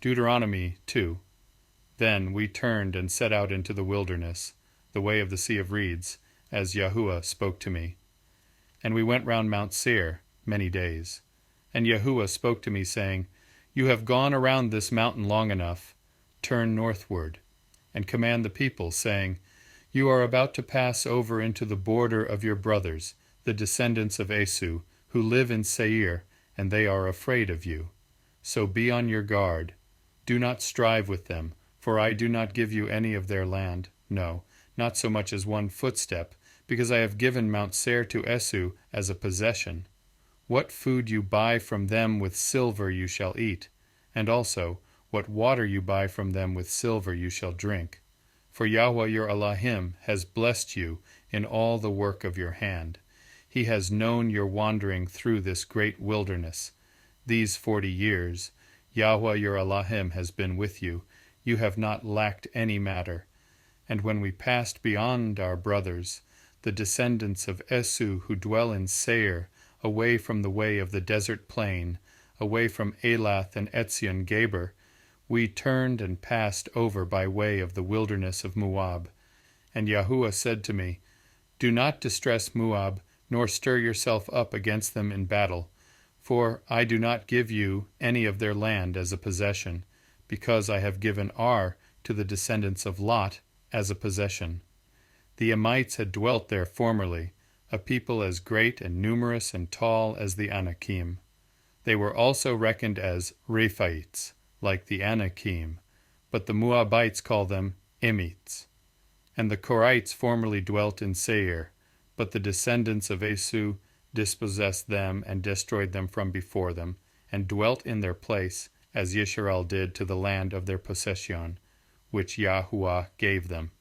Deuteronomy 2. Then we turned and set out into the wilderness, the way of the Sea of Reeds, as Yahuah spoke to me. And we went round Mount Seir many days. And Yahuah spoke to me, saying, You have gone around this mountain long enough. Turn northward, and command the people, saying, You are about to pass over into the border of your brothers, the descendants of Esau, who live in Seir, and they are afraid of you. So be on your guard. Do not strive with them, for I do not give you any of their land, no, not so much as one footstep, because I have given Mount Seir to Esau as a possession. What food you buy from them with silver you shall eat, and also what water you buy from them with silver you shall drink. For Yahuah your Elohim has blessed you in all the work of your hand. He has known your wandering through this great wilderness. These 40 years, Yahuah your Elohim has been with you. You have not lacked any matter. And when we passed beyond our brothers, the descendants of Esau who dwell in Seir, away from the way of the desert plain, away from Elath and Etzion Geber, we turned and passed over by way of the wilderness of Moab. And Yahuah said to me, Do not distress Moab, nor stir yourself up against them in battle, for I do not give you any of their land as a possession, because I have given Ar to the descendants of Lot as a possession. The Amites had dwelt there formerly, a people as great and numerous and tall as the Anakim. They were also reckoned as Rephaites, like the Anakim, but the Moabites call them Emites. And the Korites formerly dwelt in Seir, but the descendants of Esau dispossessed them and destroyed them from before them, and dwelt in their place, as Yisharal did to the land of their possession, which Yahuah gave them.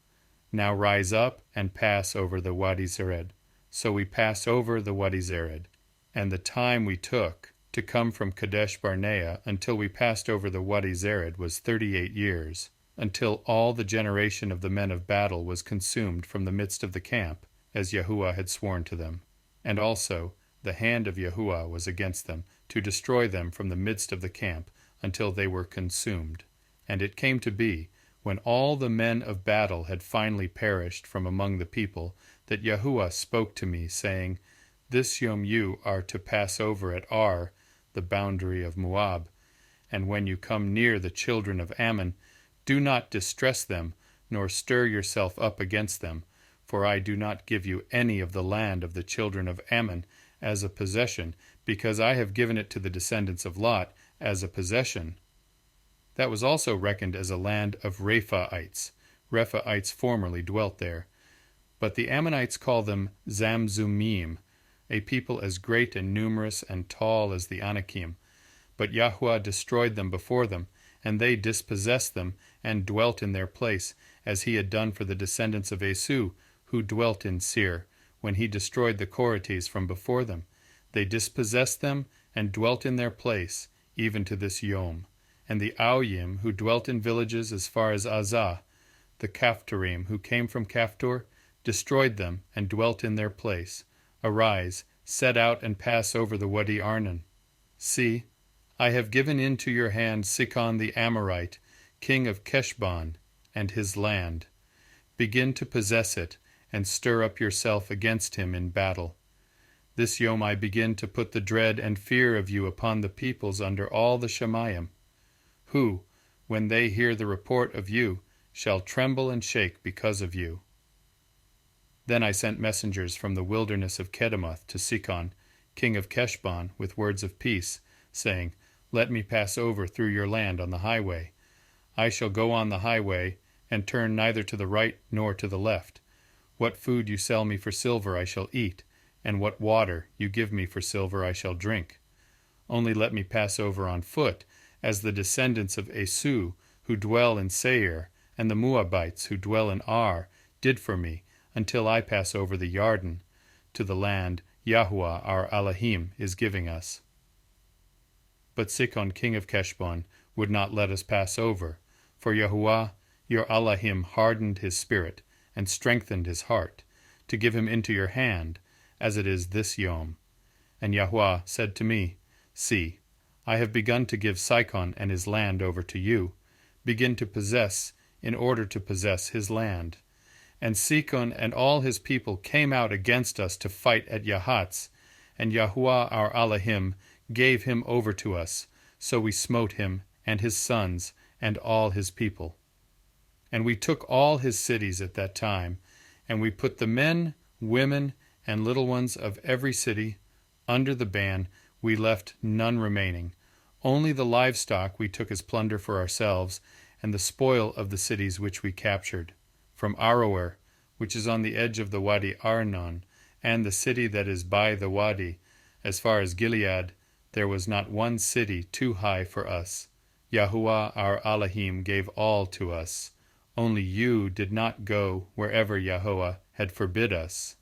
Now rise up and pass over the Wadi Zered. So we passed over the Wadi Zered, and the time we took to come from Kadesh Barnea until we passed over the Wadi Zered was 38 years, until all the generation of the men of battle was consumed from the midst of the camp, as Yahuah had sworn to them. And also the hand of Yahuah was against them, to destroy them from the midst of the camp, until they were consumed. And it came to be, when all the men of battle had finally perished from among the people, that Yahuah spoke to me, saying, This yom you are to pass over at Ar, the boundary of Moab, and when you come near the children of Ammon, do not distress them, nor stir yourself up against them, for I do not give you any of the land of the children of Ammon as a possession, because I have given it to the descendants of Lot as a possession. That was also reckoned as a land of Rephaites. Rephaites formerly dwelt there. But the Ammonites call them Zamzumim, a people as great and numerous and tall as the Anakim. But Yahuah destroyed them before them, and they dispossessed them, and dwelt in their place, as he had done for the descendants of Esau, who dwelt in Seir, when he destroyed the Korites from before them. They dispossessed them, and dwelt in their place, even to this yom. And the Auyim, who dwelt in villages as far as Azah, the Caphtorim, who came from Caphtor, destroyed them, and dwelt in their place. Arise, set out, and pass over the Wadi Arnon. See, I have given into your hand Sihon the Amorite, king of Heshbon, and his land. Begin to possess it, and stir up yourself against him in battle. This yom I begin to put the dread and fear of you upon the peoples under all the Shemayim, who, when they hear the report of you, shall tremble and shake because of you. Then I sent messengers from the wilderness of Kedemoth to Sihon, king of Heshbon, with words of peace, saying, Let me pass over through your land on the highway. I shall go on the highway, and turn neither to the right nor to the left. What food you sell me for silver I shall eat, and what water you give me for silver I shall drink. Only let me pass over on foot, as the descendants of Esau, who dwell in Seir, and the Moabites, who dwell in Ar, did for me, until I pass over the Yarden, to the land Yahuah our Elohim is giving us. But Sihon king of Heshbon would not let us pass over, for Yahuah your Elohim hardened his spirit, and strengthened his heart, to give him into your hand, as it is this yom. And Yahuah said to me, See, I have begun to give Sihon and his land over to you. Begin to possess, in order to possess his land. And Sihon and all his people came out against us to fight at Yahatz, and Yahuah our Elohim gave him over to us. So we smote him, and his sons, and all his people. And we took all his cities at that time, and we put the men, women, and little ones of every city under the ban. We left none remaining. Only the livestock we took as plunder for ourselves, and the spoil of the cities which we captured. From Aroer, which is on the edge of the Wadi Arnon, and the city that is by the Wadi, as far as Gilead, there was not one city too high for us. Yahuah our Elohim gave all to us. Only you did not go wherever Yahuah had forbid us.